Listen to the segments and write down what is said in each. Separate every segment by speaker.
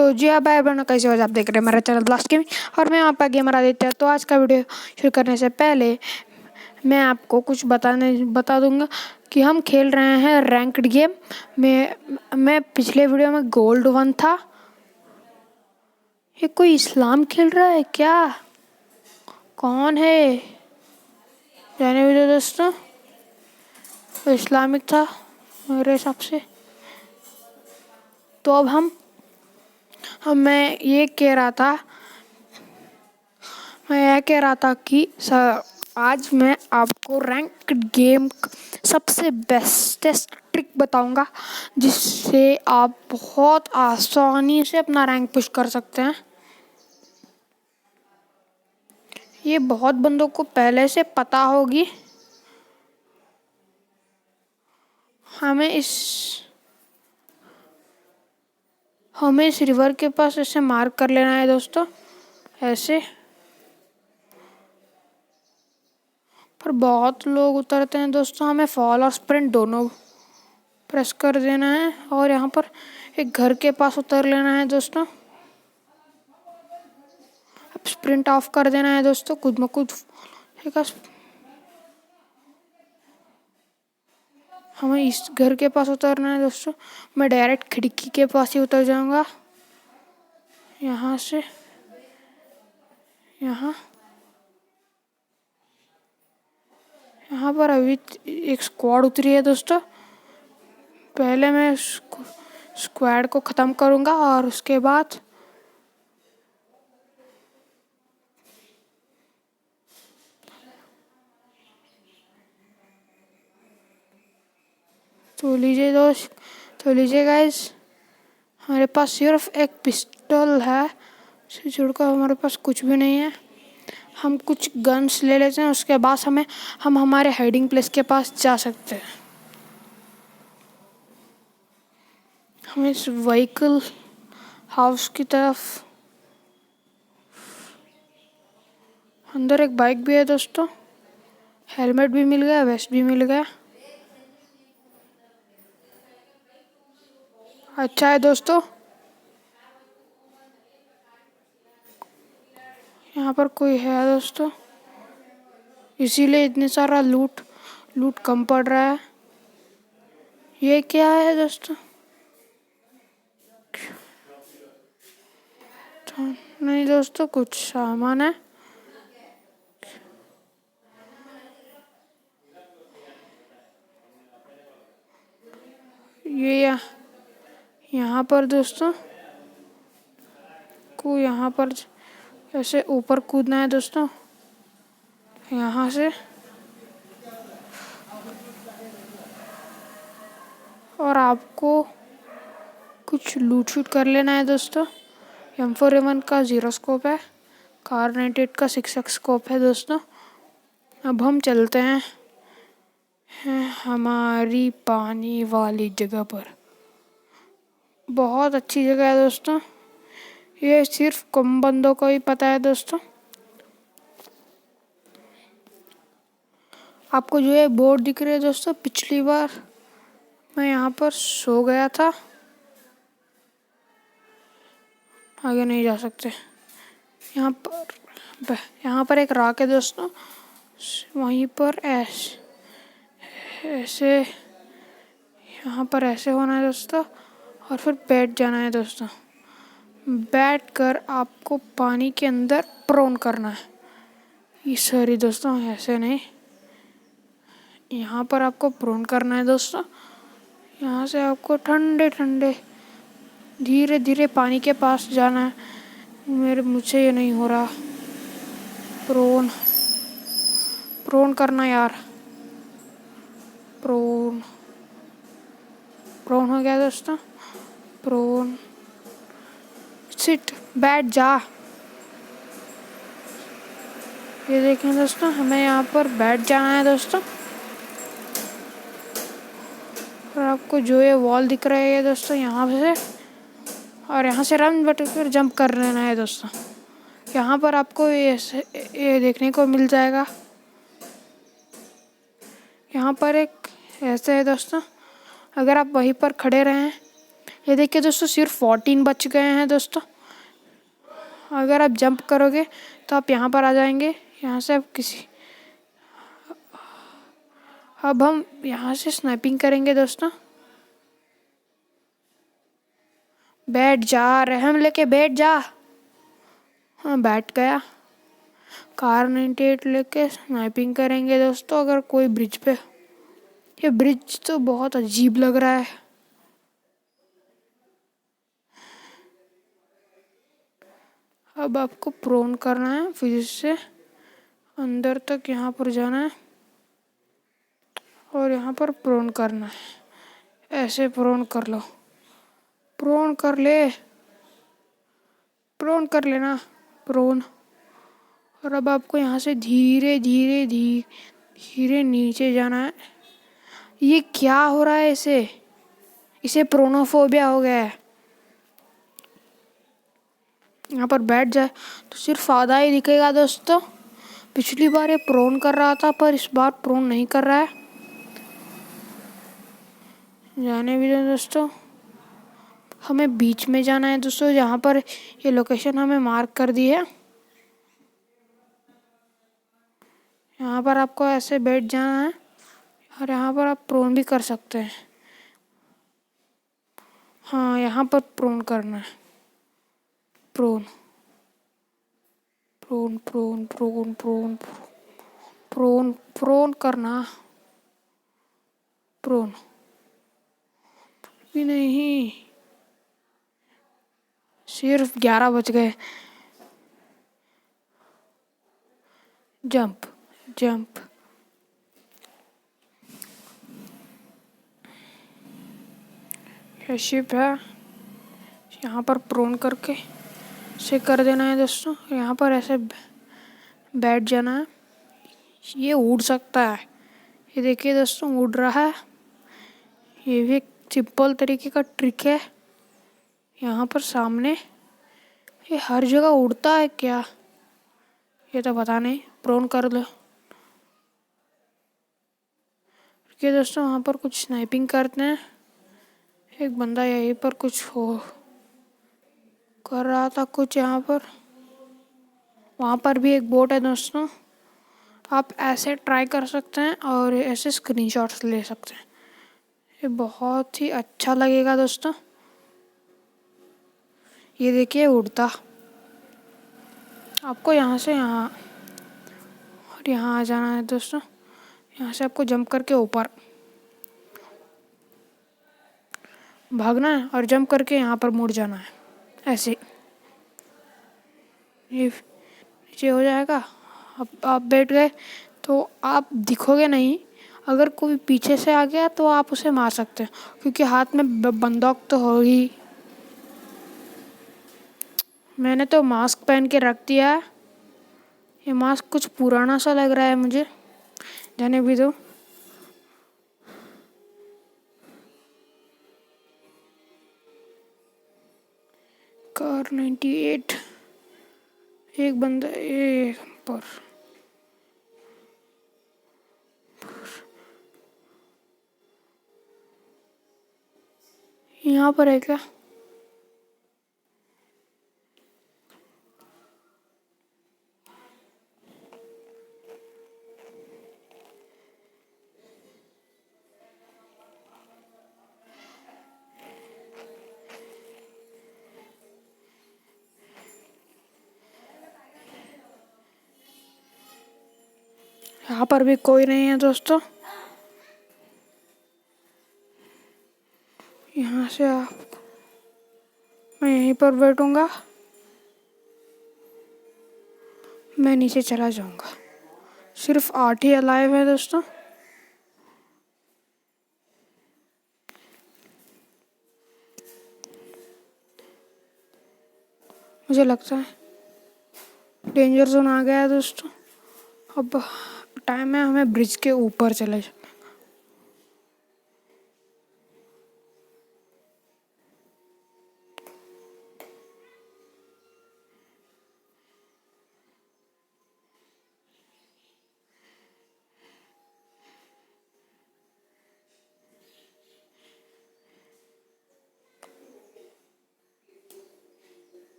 Speaker 1: तो जी हाँ भाई बहनों, कैसे हो आप? देख रहे हैं मेरा चैनल ब्लास्ट गेमिंग और मैं आपका गेमर आदित्य। तो आज का वीडियो शुरू करने से पहले मैं आपको कुछ बता दूंगा कि हम खेल रहे हैं रैंक्ड गेम में। मैं पिछले वीडियो में गोल्ड 1 था। ये कोई इस्लाम खेल रहा है क्या? कौन है? जाने वीडियो दोस्तों, वो इस्लामिक था मेरे हिसाब से। तो अब मैं ये कह रहा था कि आज मैं आपको रैंक्ड गेम सबसे बेस्टेस्ट ट्रिक बताऊंगा जिससे आप बहुत आसानी से अपना रैंक पुश कर सकते हैं। ये बहुत बंदों को पहले से पता होगी। हमें इस रिवर के पास ऐसे मार्क कर लेना है दोस्तों, ऐसे। पर बहुत लोग उतरते हैं दोस्तों, हमें फॉल और स्प्रिंट दोनों प्रेस कर देना है और यहाँ पर एक घर के पास उतर लेना है दोस्तों। अब स्प्रिंट ऑफ कर देना है दोस्तों, खुद में खुद। हमें इस घर के पास उतरना है दोस्तों। मैं डायरेक्ट खिड़की के पास ही उतर जाऊंगा, यहाँ से यहाँ पर अभी एक स्क्वाड उतरी है दोस्तों। पहले मैं स्क्वाड को ख़त्म करूंगा और उसके बाद तो लीजिए गाइस, हमारे पास सिर्फ एक पिस्टल है, इससे जुड़कर हमारे पास कुछ भी नहीं है। हम कुछ गन्स ले लेते हैं, उसके बाद हम हमारे हाइडिंग प्लेस के पास जा सकते हैं। हम इस व्हीकल हाउस की तरफ, अंदर एक बाइक भी है दोस्तों, हेलमेट भी मिल गया, वेस्ट भी मिल गया। अच्छा है दोस्तों, यहाँ पर कोई है दोस्तों, इसीलिए इतने सारा लूट कम पड़ रहा है। ये क्या है दोस्तों? नहीं दोस्तों, कुछ सामान है। ये यहाँ पर दोस्तों को यहाँ पर ऐसे ऊपर कूदना है दोस्तों, यहाँ से। और आपको कुछ लूट शूट कर लेना है दोस्तों। M4A1 का 0 स्कोप है, कार 98 का 6x स्कोप है दोस्तों। अब हम चलते हैं हमारी पानी वाली जगह पर। बहुत अच्छी जगह है दोस्तों, ये सिर्फ कम बंदों को ही पता है दोस्तों। आपको जो ये बोर्ड दिख रहा है दोस्तों, पिछली बार मैं यहाँ पर सो गया था, आगे नहीं जा सकते। यहाँ पर एक रॉक है दोस्तों, वहीं पर ऐसे यहाँ पर ऐसे होना है दोस्तों, और फिर बैठ जाना है दोस्तों। बैठ कर आपको पानी के अंदर प्रोन करना है। ये सॉरी दोस्तों, ऐसे नहीं, यहाँ पर आपको प्रोन करना है दोस्तों। यहाँ से आपको ठंडे ठंडे धीरे धीरे पानी के पास जाना है। मुझे ये नहीं हो रहा। प्रोन करना यार। प्रोन हो गया दोस्तों। प्रोन सिट, बैठ जा। ये देखें दोस्तों, हमें यहाँ पर बैठ जाना है दोस्तों। और आपको जो ये वॉल दिख रहा है दोस्तों, यहाँ से और यहाँ से रन बटन पर जंप कर लेना है दोस्तों। यहाँ पर आपको ये देखने को मिल जाएगा। यहाँ पर एक ऐसे है दोस्तों, अगर आप वहीं पर खड़े रहें ये देखिए दोस्तों, सिर्फ 14 बच गए हैं दोस्तों। अगर आप जंप करोगे तो आप यहाँ पर आ जाएंगे। यहाँ से आप अब हम यहाँ से स्नाइपिंग करेंगे दोस्तों। बैठ जा रहे हम लेके, बैठ जा। हाँ, बैठ गया। कार 98 लेके स्नाइपिंग करेंगे दोस्तों। अगर कोई ब्रिज पे, ये ब्रिज तो बहुत अजीब लग रहा है। अब आपको प्रोन करना है, फिर से अंदर तक यहाँ पर जाना है और यहाँ पर प्रोन करना है। ऐसे प्रोन कर लो, प्रोन कर ले, प्रोन कर लेना, प्रोन। और अब आपको यहाँ से धीरे धीरे धीरे नीचे जाना है। ये क्या हो रहा है इसे? इसे प्रोनोफोबिया हो गया है। यहाँ पर बैठ जाए तो सिर्फ आधा ही दिखेगा दोस्तों। पिछली बार ये प्रोन कर रहा था, पर इस बार प्रोन नहीं कर रहा है। जाने भी दो दोस्तों। हमें बीच में जाना है दोस्तों, जहाँ पर ये लोकेशन हमें मार्क कर दी है। यहाँ पर आपको ऐसे बैठ जाना है और यहाँ पर आप प्रोन भी कर सकते हैं। हाँ, यहाँ पर प्रोन करना है। Prone prone prone prone prone prone prone करना। प्रोन भी नहीं, सिर्फ 11 बच गए। Jump jump. ये शिप है, यहाँ पर प्रोन करके से कर देना है दोस्तों। यहाँ पर ऐसे बैठ जाना है। ये उड़ सकता है, ये देखिए दोस्तों, उड़ रहा है। ये भी एक सिंपल तरीके का ट्रिक है। यहाँ पर सामने, ये हर जगह उड़ता है क्या, ये तो पता नहीं। प्रोन कर दो। देखिए दोस्तों, वहाँ पर कुछ स्नाइपिंग करते हैं। एक बंदा यहीं पर कुछ हो कर रहा था कुछ यहाँ पर। वहाँ पर भी एक बोट है दोस्तों। आप ऐसे ट्राई कर सकते हैं और ऐसे स्क्रीनशॉट्स ले सकते हैं। ये बहुत ही अच्छा लगेगा दोस्तों। ये देखिए उड़ता। आपको यहाँ से यहाँ और यहाँ आ जाना है दोस्तों। यहाँ से आपको जंप करके ऊपर भागना है और जंप करके यहाँ पर मुड़ जाना है। ऐसे ये नीचे हो जाएगा। अब आप बैठ गए तो आप दिखोगे नहीं। अगर कोई पीछे से आ गया तो आप उसे मार सकते हैं, क्योंकि हाथ में बंदूक तो होगी। मैंने तो मास्क पहन के रख दिया है। ये मास्क कुछ पुराना सा लग रहा है मुझे, जाने भी दो। कार 98, एक बंदा ये पर यहाँ पर है क्या? यहाँ पर भी कोई नहीं है दोस्तों। यहाँ से आप, मैं यहीं पर बैठूंगा। मैं नीचे चला जाऊंगा। सिर्फ 8 ही अलाइव है दोस्तों। मुझे लगता है डेंजर जोन आ गया है दोस्तों। अब टाइम है हमें ब्रिज के ऊपर चले जाए।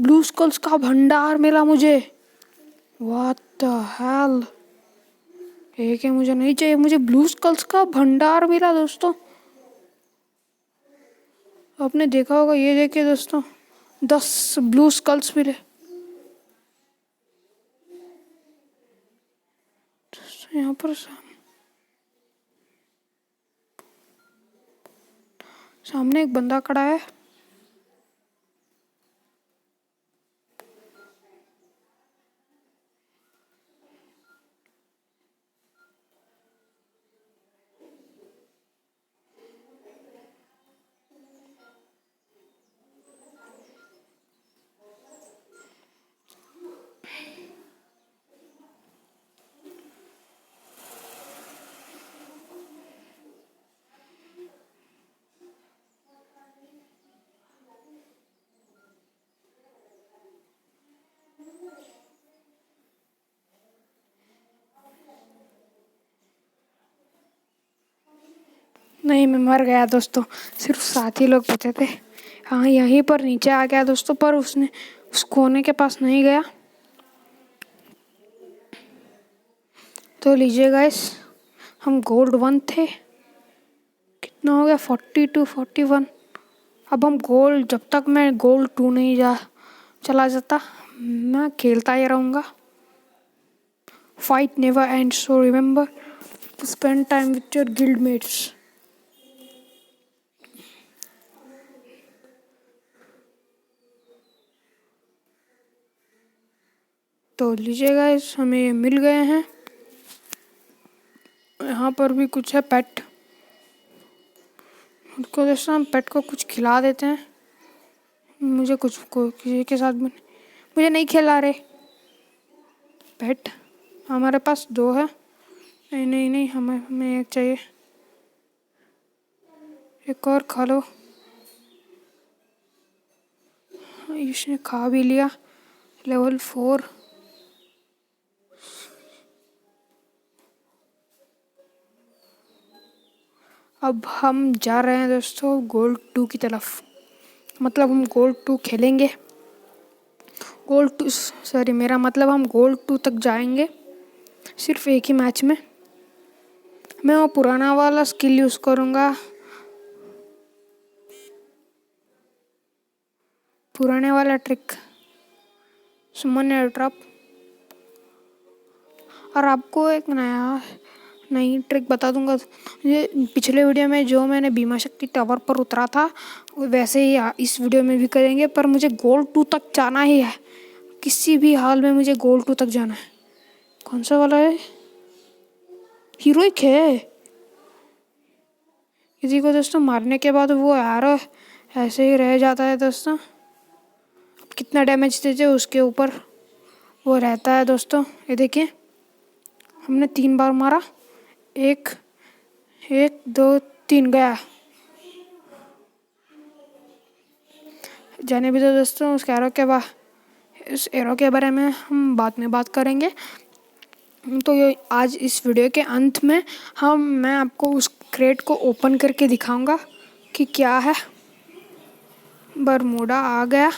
Speaker 1: ब्लू स्कल्स का भंडार मिला मुझे। What the hell. एक है मुझे नहीं चाहिए, मुझे ब्लू स्कल्स का भंडार मिला दोस्तों। आपने देखा होगा, ये देखिए दोस्तों, 10 ब्लू स्कल्स मिले। यहाँ पर सामने एक बंदा खड़ा है। नहीं, मैं मर गया दोस्तों, सिर्फ 7 ही लोग बचे थे। हाँ, यहीं पर नीचे आ गया दोस्तों, पर उसने उस कोने के पास नहीं गया। तो लीजिए गाइस, हम गोल्ड 1 थे। कितना हो गया? 42-41। अब हम गोल्ड, जब तक मैं गोल्ड 2 नहीं चला जाता, मैं खेलता ही रहूँगा। Fight never end, so remember to spend time with your guild mates. तो लीजिए गाइस, हमें ये मिल गए हैं। यहाँ पर भी कुछ है, पेट। उनको जैसा हम पेट को कुछ खिला देते हैं। मुझे कुछ किसी के साथ मुझे नहीं खिला रहे पेट। हमारे पास 2 है। नहीं नहीं नहीं, हमें एक चाहिए। एक और खा लो। इसने खा भी लिया। लेवल 4। अब हम जा रहे हैं दोस्तों गोल्ड 2 की तरफ। मतलब हम गोल्ड 2 खेलेंगे। गोल्ड 2, सॉरी, मेरा मतलब हम गोल्ड 2 तक जाएंगे सिर्फ एक ही मैच में। मैं वो पुराना वाला स्किल यूज़ करूँगा, पुराने वाला ट्रिक, सुमन एयर ड्रॉप। और आपको एक नई ट्रिक बता दूंगा। ये पिछले वीडियो में जो मैंने बीमा शक्ति टावर पर उतरा था, वैसे ही इस वीडियो में भी करेंगे। पर मुझे गोल्ड 2 तक जाना ही है, किसी भी हाल में मुझे गोल्ड 2 तक जाना है। कौन सा वाला है? हीरोइक है। किसी को दोस्तों मारने के बाद वो एरो ऐसे ही रह जाता है दोस्तों। कितना डैमेज देते उसके ऊपर वो रहता है दोस्तों। ये देखिए, हमने 3 बार मारा। 1 1 2 3 गया। जाने भी दो दोस्तों, उस एरो के बारे में हम बाद में बात करेंगे। तो ये आज इस वीडियो के अंत में मैं आपको उस क्रेट को ओपन करके दिखाऊंगा कि क्या है। बरमूडा आ गया।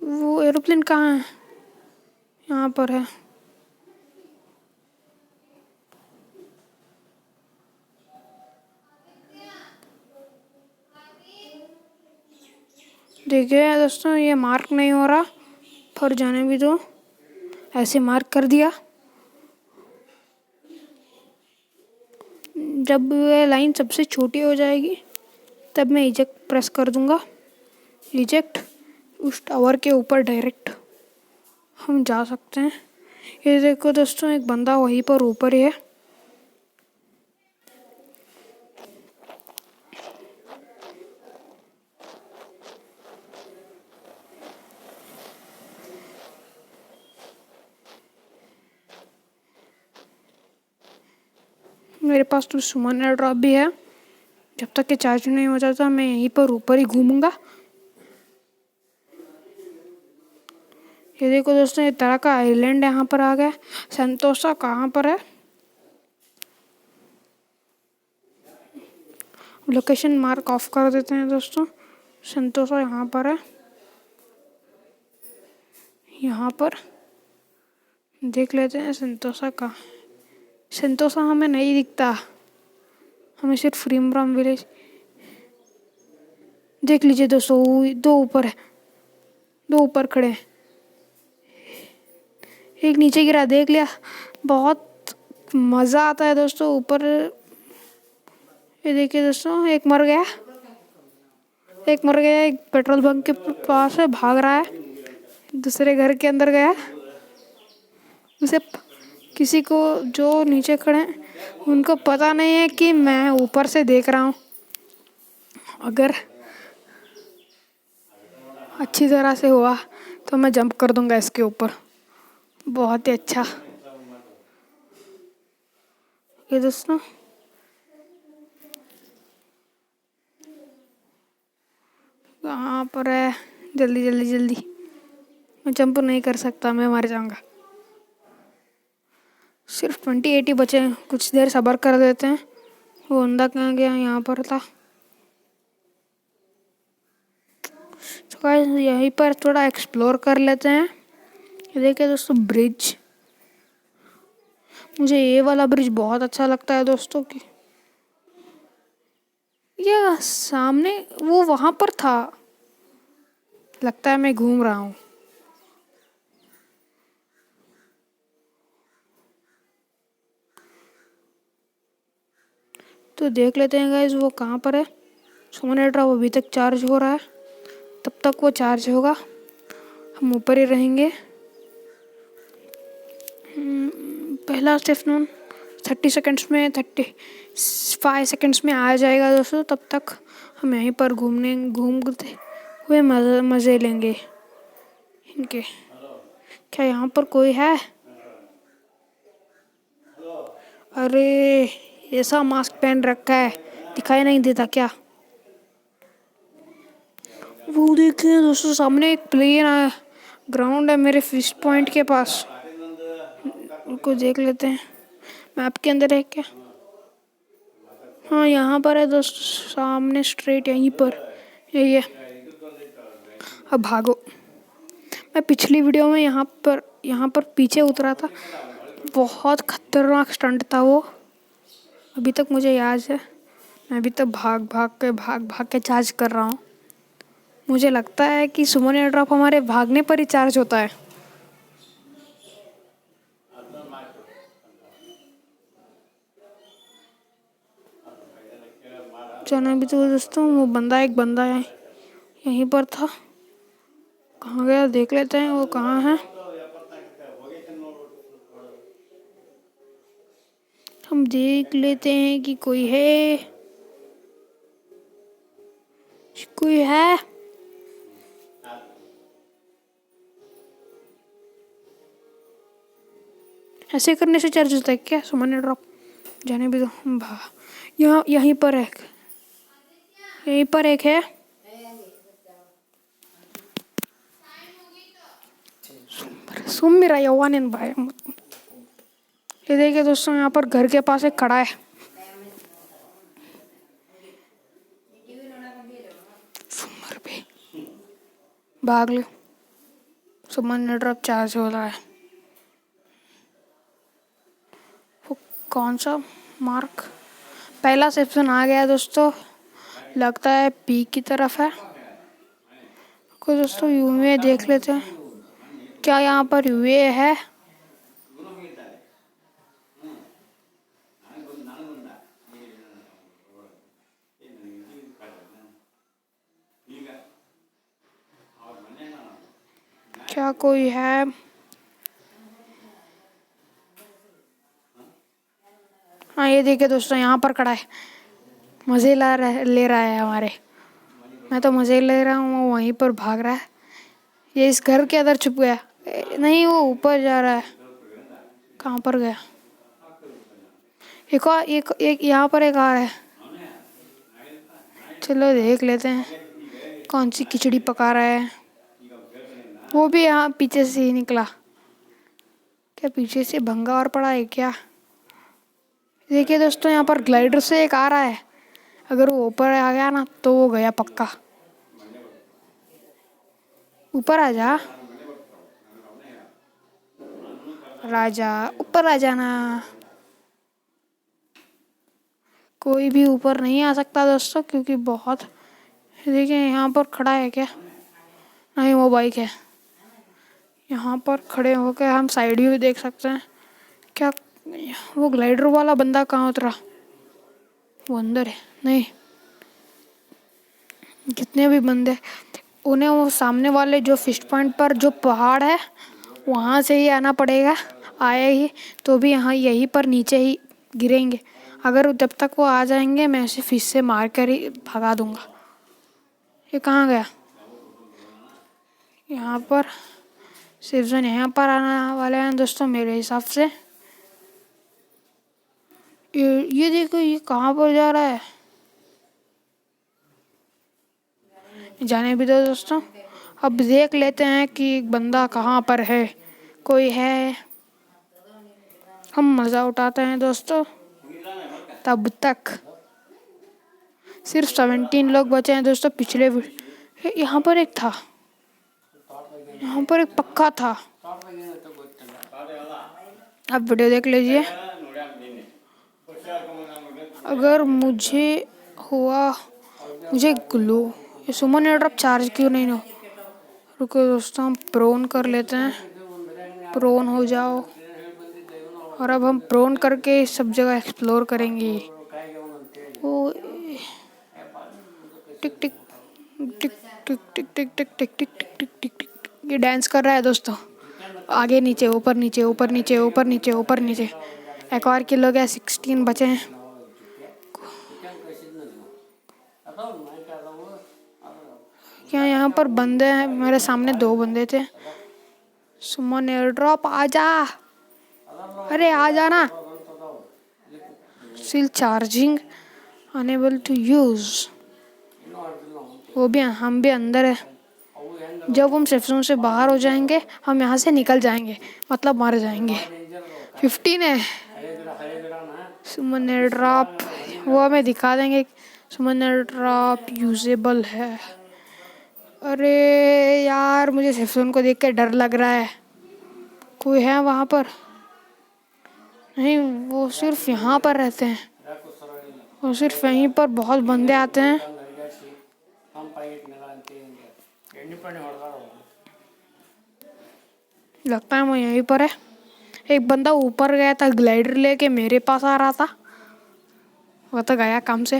Speaker 1: वो एरोप्लेन कहाँ है? यहाँ पर है। देखिए दोस्तों, ये मार्क नहीं हो रहा, पर जाने भी दो। ऐसे मार्क कर दिया। जब ये लाइन सबसे छोटी हो जाएगी तब मैं इजेक्ट प्रेस कर दूंगा। इजेक्ट, उस टावर के ऊपर डायरेक्ट हम जा सकते हैं। ये देखो दोस्तों, एक बंदा वहीं पर ऊपर ही है। मेरे पास तो सुमन एयर ड्रॉप भी है। जब तक कि चार्ज नहीं हो जाता मैं यहीं पर ऊपर ही घूमूंगा। ये देखो दोस्तों, ये तरह का आइलैंड यहाँ पर आ गया। संतोषा कहाँ पर है? लोकेशन मार्क ऑफ कर देते हैं दोस्तों। संतोषा यहाँ पर है, यहाँ पर देख लेते हैं संतोषा का। संतोषा हमें नहीं दिखता, हमें सिर्फ फ्रीमराम विलेज देख लीजिए दोस्तों। दो ऊपर है, दो ऊपर खड़े हैं, एक नीचे गिरा, देख लिया। बहुत मज़ा आता है दोस्तों ऊपर। ये देखिए दोस्तों, एक मर गया, एक मर गया, एक पेट्रोल पंप के पास है, भाग रहा है, दूसरे घर के अंदर गया। उसे किसी को जो नीचे खड़े हैं उनको पता नहीं है कि मैं ऊपर से देख रहा हूँ। अगर अच्छी तरह से हुआ तो मैं जंप कर दूंगा इसके ऊपर, बहुत ही अच्छा। ये दोस्तों कहाँ पर है, जल्दी जल्दी जल्दी, मैं जंप नहीं कर सकता, मैं मर जाऊंगा। सिर्फ 20-80 बचे हैं, कुछ देर सब्र कर देते हैं। वो बंदा कहाँ गया, यहाँ पर था। तो गाइस यहीं पर थोड़ा एक्सप्लोर कर लेते हैं। ये देखिए दोस्तों ब्रिज, मुझे ये वाला ब्रिज बहुत अच्छा लगता है दोस्तों। कि ये सामने वो वहां पर था, लगता है मैं घूम रहा हूँ। तो देख लेते हैं गाइस वो कहाँ पर है। सोमनेट्रा वो अभी तक चार्ज हो रहा है, तब तक वो चार्ज होगा, हम ऊपर ही रहेंगे। पहला स्टेशन 30 सेकंड्स में, 35 सेकंड्स में आ जाएगा दोस्तों। तब तक हम यहीं पर घूमते हुए मज़े लेंगे इनके। क्या यहाँ पर कोई है? अरे ऐसा मास्क पहन रखा है, दिखाई नहीं देता क्या? वो देखिए दोस्तों सामने एक प्लेन है, ग्राउंड है मेरे फिश पॉइंट के पास। उनको देख लेते हैं, मैप के अंदर है क्या? हाँ यहाँ पर है दोस्तों, सामने स्ट्रेट यहीं पर, यही है। अब भागो। मैं पिछली वीडियो में यहाँ पर पीछे उतरा था, बहुत खतरनाक स्टंट था वो, अभी तक मुझे याद है। मैं अभी तक भाग भाग के चार्ज कर रहा हूँ। मुझे लगता है कि सुमन एयर ड्रॉप हमारे भागने पर ही चार्ज होता है। चलो अभी तो दोस्तों वो एक बंदा है यहीं पर था, कहाँ गया देख लेते हैं वो कहाँ है। हम देख लेते हैं कि कोई है, कोई है। ऐसे करने से चार्ज होता है क्या सुमन ड्रॉप? जाने भी दो। यहाँ यहीं पर है, यहीं पर एक है। सुन मेरा यवान भाई। ये देखिए दोस्तों यहाँ पर घर के पास एक खड़ा है। सुमर पे भाग लो, सुमन ड्रॉप चार्ज हो रहा है। वो कौन सा मार्क? पहला सेक्शन आ गया दोस्तों, लगता है पी की तरफ है। को दोस्तों यूए देख लेते हैं, क्या यहाँ पर यूए है? क्या कोई है? हाँ ये देखिए दोस्तों यहाँ पर खड़ा है, मज़े ले रहा है हमारे। मैं तो मज़े ले रहा हूँ, वो वहीं पर भाग रहा है। ये इस घर के अंदर छुप गया, नहीं वो ऊपर जा रहा है। कहाँ पर गया? एक और एक यहाँ पर एक आ रहा है। चलो देख लेते हैं कौन सी खिचड़ी पका रहा है। वो भी यहाँ पीछे से ही निकला, क्या पीछे से भंगा और पड़ा है क्या? देखिए दोस्तों यहाँ पर ग्लाइडर से एक आ रहा है, अगर वो ऊपर आ गया ना तो वो गया पक्का। ऊपर आ जा राजा, ऊपर आ जाना। कोई भी ऊपर नहीं आ सकता दोस्तों, क्योंकि बहुत, देखिए यहाँ पर खड़ा है क्या? नहीं, वो बाइक है। यहाँ पर खड़े होकर हम साइड व्यू देख सकते हैं क्या? वो ग्लाइडर वाला बंदा कहाँ उतरा? वो अंदर है। नहीं, जितने भी बंदे, उन्हें वो सामने वाले जो फिश पॉइंट पर जो पहाड़ है वहाँ से ही आना पड़ेगा। आए ही तो भी यहाँ यहीं पर नीचे ही गिरेंगे। अगर जब तक वो आ जाएंगे मैं उसे फिश से मार कर ही भगा दूंगा। ये कहाँ गया? यहाँ पर सिर्फ जन यहाँ पर आने वाले हैं दोस्तों मेरे हिसाब से। ये देखो, ये कहाँ पर जा रहा है? जाने भी दो दोस्तों। अब देख लेते हैं कि बंदा कहाँ पर है, कोई है। हम मज़ा उठाते हैं दोस्तों। तब तक सिर्फ 17 लोग बचे हैं दोस्तों। पिछले यहाँ पर एक था, यहाँ पर एक पक्का था। आप वीडियो देख लीजिए। अगर मुझे हुआ, मुझे ग्लो, ये सुमन एयरड्रॉप चार्ज क्यों नहीं हो? रुको दोस्तों, हम प्रोन कर लेते हैं। प्रोन हो जाओ। और अब हम प्रोन करके सब जगह एक्सप्लोर करेंगे। ओ, टिक टिक टिक टिक टिक टिक टिक टिक टिक टिक टिक टिक टिक। ये डांस कर रहा है दोस्तों, आगे नीचे ऊपर नीचे ऊपर नीचे ऊपर नीचे ऊपर नीचे। एक और किल हो गया, 16 बचे हैं। क्या यहाँ पर बंदे हैं? मेरे सामने 2 बंदे थे। सुमन एयर ड्रॉप आ जा, अरे आ जाना। Still charging, unable to use. वो भी, हम भी अंदर है। जब हम सेफ जोन से बाहर हो जाएंगे हम यहाँ से निकल जाएंगे, मतलब मर जाएंगे। 15 है। सुमन एयर ड्रॉप वो हमें दिखा देंगे। सुमन एयर ड्रॉप यूजेबल है। अरे यार, मुझे सेफ जोन को देख के डर लग रहा है। कोई है वहाँ पर? नहीं, वो सिर्फ यहाँ पर रहते हैं। वो सिर्फ यहीं पर बहुत बंदे आते हैं। लगता है वो यहीं पर है। एक बंदा ऊपर गया था ग्लाइडर लेके, मेरे पास आ रहा था। वो तो गया काम से।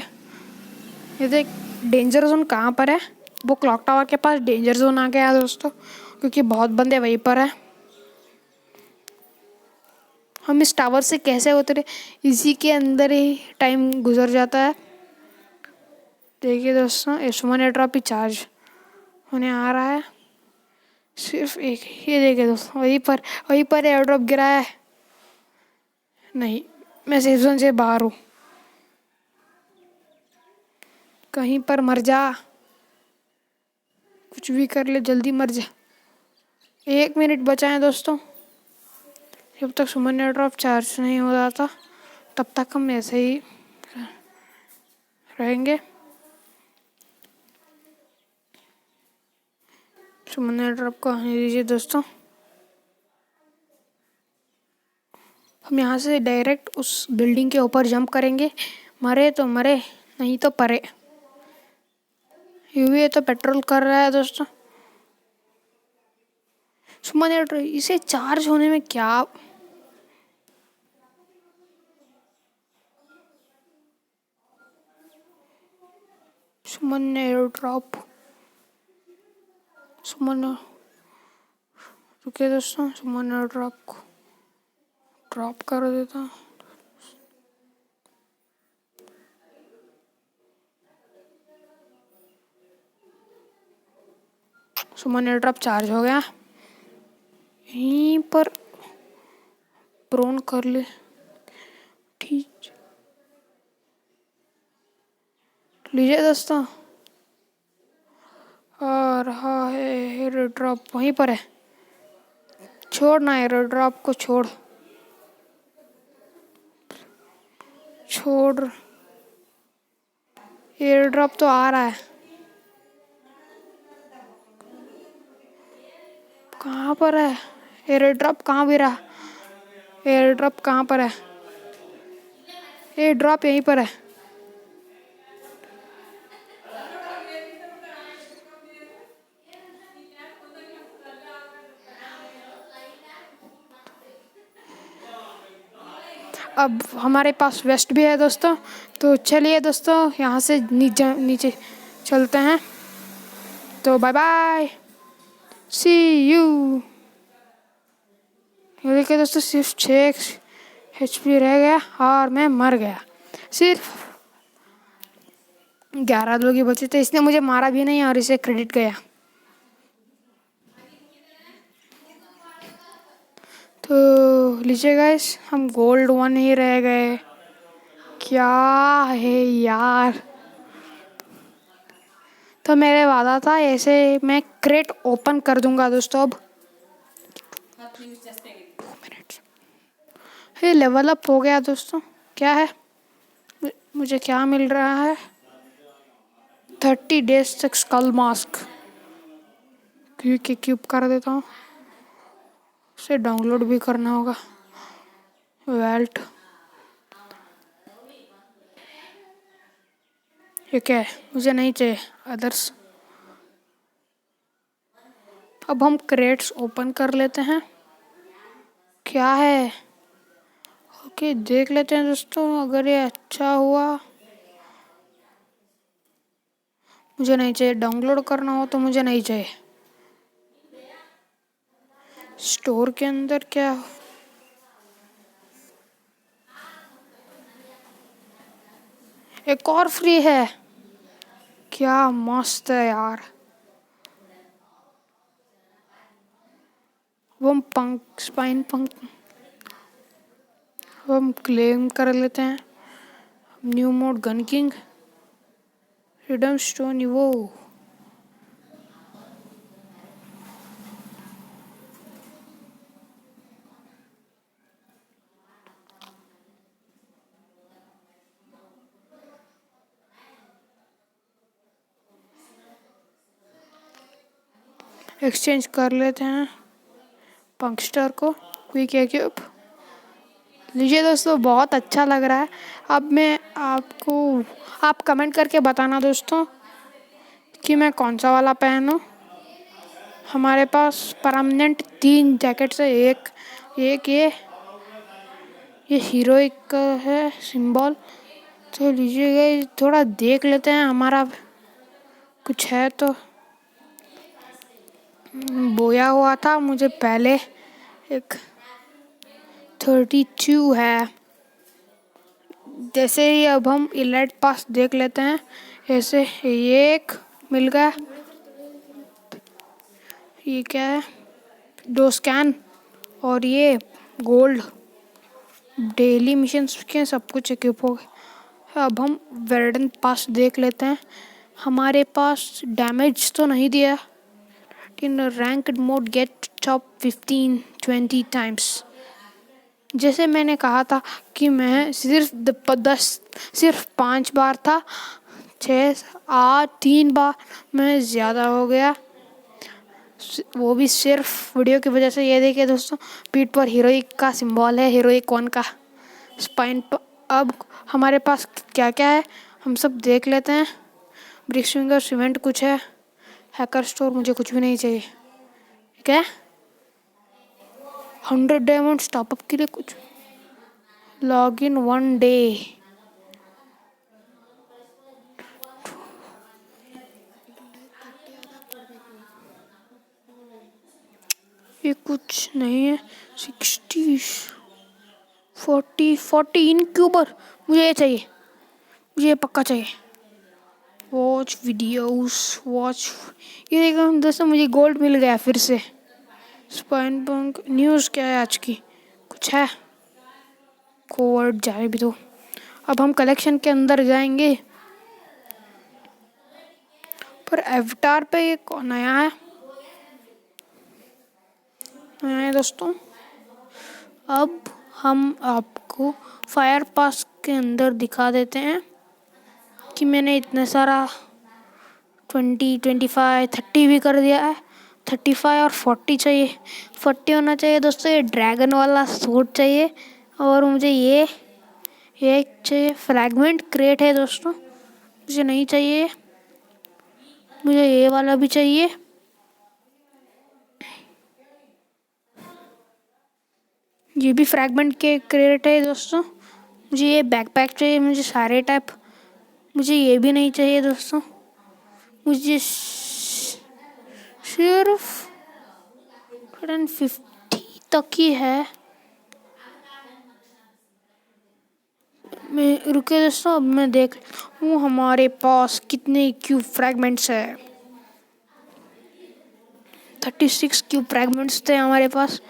Speaker 1: ये देख, डेंजर जोन कहाँ पर है? वो क्लॉक टावर के पास डेंजर जोन आ गया दोस्तों, क्योंकि बहुत बंदे वहीं पर है। हम इस टावर से कैसे उतरे? इसी के अंदर ही टाइम गुजर जाता है। देखिए दोस्तों, सुमन एयर ड्रॉप भी चार्ज होने आ रहा है। सिर्फ एक, ये देखिए दोस्तों, वहीं पर एयर ड्रॉप गिरा है। नहीं, मैं सेफ जोन से बाहर हूँ। कहीं पर मर जा, कुछ भी कर ले, जल्दी मर जा। 1 मिनट बचा है दोस्तों। जब तक सुमन एयर ड्रॉप चार्ज नहीं हो रहा था तब तक हम ऐसे ही रहेंगे। सुमन एयर ड्रॉप को आने दीजिए दोस्तों। हम यहाँ से डायरेक्ट उस बिल्डिंग के ऊपर जंप करेंगे। मरे तो मरे, नहीं तो परे। ये तो पेट्रोल कर रहा है दोस्तों। सुमन एयर ड्रॉप, इसे चार्ज होने में क्या? सुमन एयर ड्रॉप, सुमन, रुकिए दोस्तों, सुमन एयर ड्रॉप को ड्रॉप कर देता हूँ। सुमन एयर ड्रॉप चार्ज हो गया। यहीं पर प्रोन कर ले। ठीक, लीजिए दोस्तों, आ रहा है एयर ड्रॉप, वहीं पर है। छोड़ना, एयर ड्रॉप को छोड़, छोड़। एयर ड्रॉप तो आ रहा है। पर है? एयर ड्रॉप कहाँ भी रहा? एयर ड्रॉप कहाँ पर है? एयर ड्रॉप यहीं पर है। अब हमारे पास वेस्ट भी है दोस्तों, तो चलिए दोस्तों यहाँ से नीचे नीचे चलते हैं। तो बाय बाय, सी यू। ये देखिए दोस्तों, सिर्फ 6 HP रह गया और मैं मर गया। सिर्फ 11 लोग ही बचे थे, इसने मुझे मारा भी नहीं और इसे क्रेडिट गया। तो लीजिए गाइस, हम गोल्ड 1 ही रह गए। क्या है यार। तो मेरे वादा था ऐसे मैं क्रेट ओपन कर दूंगा दोस्तों। अब 2 मिनट्स ये लेवल अप हो गया दोस्तों। क्या है, मुझे क्या मिल रहा है? 30 डेज तक स्कल मास्क क्यूब कर देता हूँ। उसे डाउनलोड भी करना होगा। वेल्ट, ये क्या है? मुझे नहीं चाहिए अदर्स। अब हम क्रेट्स ओपन कर लेते हैं। क्या है? ओके, देख लेते हैं दोस्तों, अगर ये अच्छा हुआ। मुझे नहीं चाहिए, डाउनलोड करना हो तो मुझे नहीं चाहिए। स्टोर के अंदर क्या? एक और फ्री है। क्या मस्त है यार। वो हम पंख स्पाइन पंख हम क्लेम कर लेते हैं। New mode gun king, redeem stone, वो एक्सचेंज कर लेते हैं पंक्स्टर को। क्विक क्यूब लीजिए दोस्तों, बहुत अच्छा लग रहा है। अब मैं आपको आप कमेंट करके बताना दोस्तों कि मैं कौन सा वाला पहनूं। हमारे पास परमानेंट 3 जैकेट्स है। एक ये हीरोइक का है सिंबल। तो लीजिएगा, थोड़ा देख लेते हैं हमारा कुछ है तो। बोया हुआ था मुझे पहले। एक 32 है। जैसे ही अब हम इलाइट पास देख लेते हैं। ऐसे ये एक मिल गया। ये क्या है? 2 स्कैन और ये गोल्ड। डेली मिशंस के सब कुछ इक्विप हो गए। अब हम वेरडन पास देख लेते हैं। हमारे पास डैमेज तो नहीं दिया। In ranked mode get top 15-20 times. जैसे मैंने कहा था कि मैं सिर्फ 5 बार था। 3 बार मैं ज़्यादा हो गया, वो भी सिर्फ वीडियो की वजह से। ये देखिए दोस्तों, पीठ पर हीरोइक का सिंबल है, हीरोइक 1 का स्पाइन पर। अब हमारे पास क्या क्या है हम सब देख लेते हैं। ब्रिक्स फिंगर सीमेंट कुछ है। हैकर स्टोर, मुझे कुछ भी नहीं चाहिए। क्या 100 डायमंड टॉपअप के लिए कुछ। Log in 1 day. ये कुछ नहीं है। 60 40 इनक्यूबर, मुझे ये चाहिए, मुझे ये पक्का चाहिए। Watch videos, watch. ये देखो दोस्तों, मुझे गोल्ड मिल गया फिर से। स्पाइन पंक न्यूज़ क्या है आज की? कुछ है? कोवर्ड जाए भी तो। अब हम कलेक्शन के अंदर जाएंगे। पर एवटार पे एक नया है दोस्तों। अब हम आपको फायर पास के अंदर दिखा देते हैं कि मैंने इतना सारा 20, 25, 30 भी कर दिया है। 35 और 40 चाहिए। 40 होना चाहिए दोस्तों। ये ड्रैगन वाला सूट चाहिए और मुझे ये चाहिए। फ्रैगमेंट क्रेट है दोस्तों, मुझे नहीं चाहिए। मुझे ये वाला भी चाहिए। ये भी फ्रैगमेंट के क्रेट है दोस्तों। मुझे ये बैकपैक चाहिए। मुझे सारे टाइप। मुझे ये भी नहीं चाहिए दोस्तों। मुझे सिर्फ 150 तक ही है। मैं रुके दोस्तों, अब मैं देख हूँ हमारे पास कितने क्यूब फ्रैगमेंट्स है। 36 क्यूब फ्रैगमेंट्स थे हमारे पास।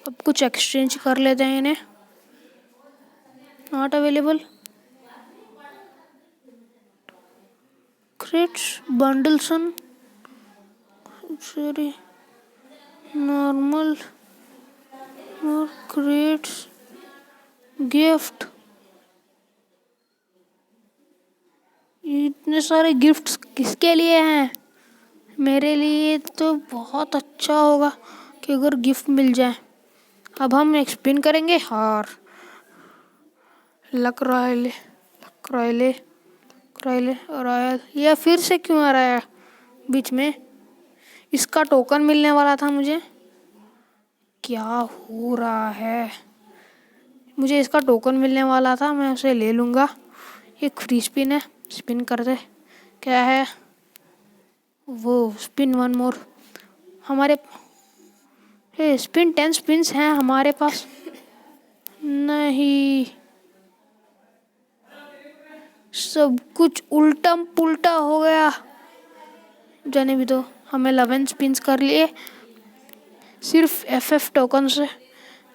Speaker 1: अब कुछ एक्सचेंज कर लेते हैं इन्हें। Not available. Crates bundles and sorry normal और क्रेट्स गिफ्ट। इतने सारे गिफ्ट्स किसके लिए हैं? मेरे लिए तो बहुत अच्छा होगा कि अगर गिफ्ट मिल जाए। अब हम एक स्पिन करेंगे और लक रॉयल रॉयल यह फिर से क्यों आ रहा है बीच में? इसका टोकन मिलने वाला था मुझे। क्या हो रहा है? मुझे इसका टोकन मिलने वाला था, मैं उसे ले लूँगा। ये फ्री स्पिन है, स्पिन कर दे। क्या है वो? Spin one more. हमारे स्पिन 10 स्पिन्स हैं हमारे पास। नहीं, सब कुछ उल्टम पुल्टा हो गया। जाने भी दो। हमें 11 स्पिन्स कर लिए सिर्फ FF टोकन से।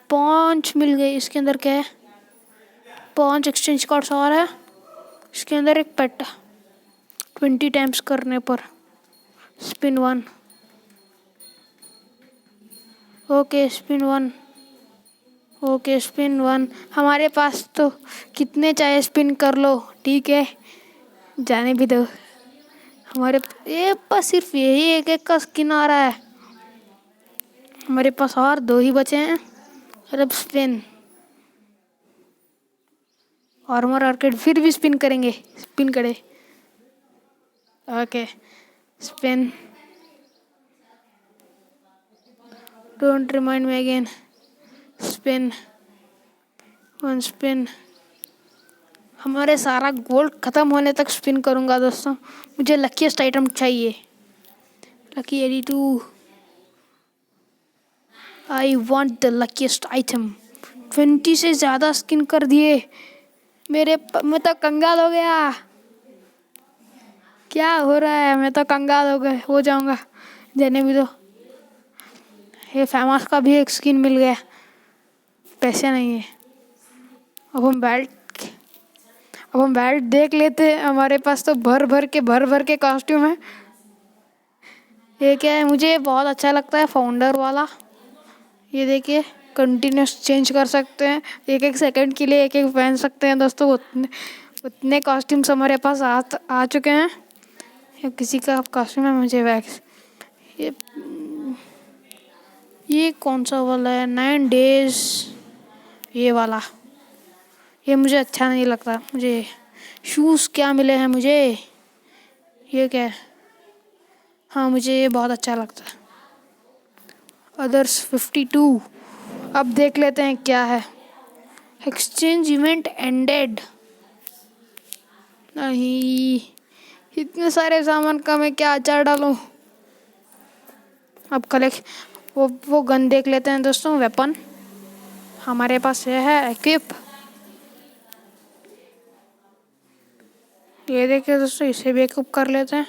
Speaker 1: 5 मिल गए। इसके अंदर क्या है? 5 एक्सचेंज कार्ड्स और है। इसके अंदर एक पेट। 20 टाइम्स करने पर spin 1। Okay spin 1। Okay spin 1। हमारे पास तो कितने चाहे स्पिन कर लो, ठीक है, जाने भी दो। हमारे ये पास सिर्फ यही एक का स्किन आ रहा है। हमारे पास और 2 ही बचे हैं। और अब स्पिन आर्मर आर्केड फिर भी स्पिन करेंगे। स्पिन करे। Okay spin. Don't remind me again. Spin 1 spin. हमारे सारा गोल्ड खत्म होने तक स्पिन करूंगा दोस्तों। मुझे लकीएस्ट आइटम चाहिए। Lucky 82। I want the luckiest item. 20 से ज़्यादा स्किन कर दिए। मैं तो कंगाल हो गया। क्या हो रहा है? मैं तो कंगाल हो जाऊंगा। जाने भी दो। ये फेमस का भी एक स्किन मिल गया। पैसे नहीं है। अब हम बेल्ट देख लेते हैं। हमारे पास तो भर भर के कॉस्ट्यूम है। ये क्या है? मुझे बहुत अच्छा लगता है फाउंडर वाला। ये देखिए, कंटिन्यूस चेंज कर सकते हैं। 1-1 सेकंड के लिए एक पहन सकते हैं दोस्तों। उतने कॉस्ट्यूम्स हमारे पास आ चुके हैं। या किसी का कॉस्ट्यूम है मुझे वैक्स। ये कौन सा वाला है? 9 डेज। ये वाला, ये मुझे अच्छा नहीं लगता। मुझे शूज़ क्या मिले हैं मुझे? ये क्या है? हाँ, मुझे ये बहुत अच्छा लगता है। अदर्स 52। अब देख लेते हैं क्या है। Exchange event ended. नहीं, इतने सारे सामान का मैं क्या अचार डालूं? अब वो गन देख लेते हैं दोस्तों। वेपन हमारे पास ये है। इक्विप। ये देखिए दोस्तों, इसे भी इक्विप कर लेते हैं।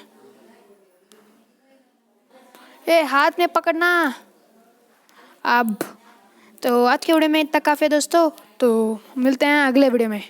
Speaker 1: ए हाथ में पकड़ना। अब तो आज के वीडियो में इतना काफ़ी है दोस्तों। तो मिलते हैं अगले वीडियो में।